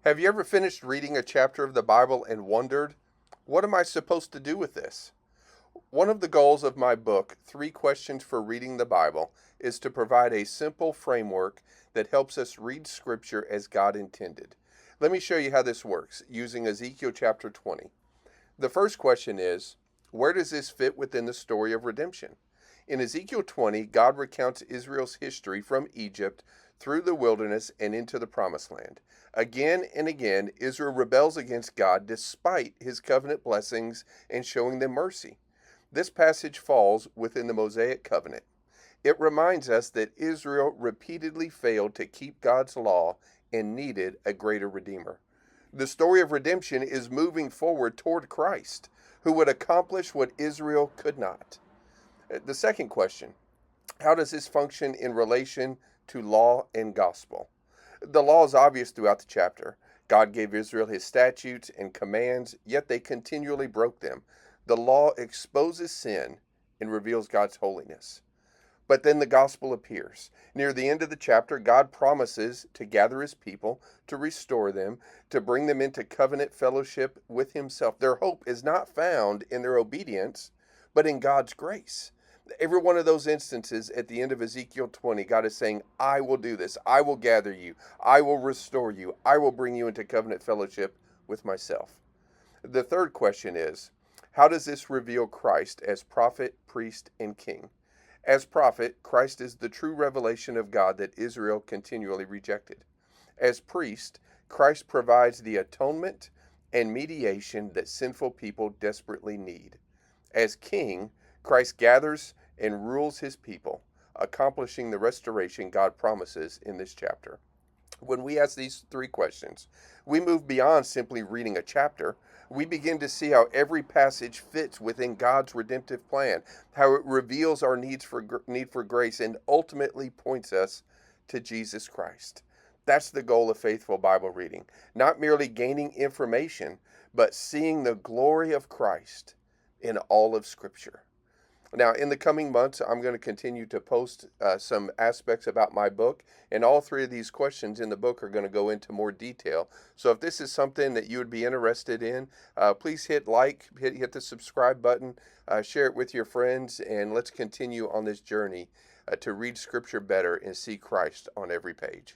Have you ever finished reading a chapter of the Bible and wondered, what am I supposed to do with this? One of the goals of my book, Three Questions for Reading the Bible, is to provide a simple framework that helps us read Scripture as God intended. Let me show you how this works using Ezekiel chapter 20. The first question is, where does this fit within the story of redemption? In Ezekiel 20, God recounts Israel's history from Egypt through the wilderness and into the promised land. Again and again, Israel rebels against God despite his covenant blessings and showing them mercy. This passage falls within the Mosaic covenant. It reminds us that Israel repeatedly failed to keep God's law and needed a greater Redeemer. The story of redemption is moving forward toward Christ, who would accomplish what Israel could not. The second question, how does this function in relation to law and gospel? The law is obvious throughout the chapter. God gave Israel his statutes and commands, yet they continually broke them. The law exposes sin and reveals God's holiness. But then the gospel appears. Near the end of the chapter, God promises to gather his people, to restore them, to bring them into covenant fellowship with himself. Their hope is not found in their obedience, but in God's grace. Every one of those instances at the end of Ezekiel 20, God is saying, I will do this. I will gather you. I will restore you. I will bring you into covenant fellowship with myself. The third question is, how does this reveal Christ as prophet, priest, and king? As prophet, Christ is the true revelation of God that Israel continually rejected. As priest, Christ provides the atonement and mediation that sinful people desperately need. As king, Christ gathers and rules his people, accomplishing the restoration God promises in this chapter. When we ask these three questions, we move beyond simply reading a chapter. We begin to see how every passage fits within God's redemptive plan, how it reveals our need for grace and ultimately points us to Jesus Christ. That's the goal of faithful Bible reading, not merely gaining information, but seeing the glory of Christ in all of Scripture. Now, in the coming months, I'm going to continue to post some aspects about my book, and all three of these questions in the book are going to go into more detail. So if this is something that you would be interested in, please hit like, hit the subscribe button, share it with your friends, and let's continue on this journey to read Scripture better and see Christ on every page.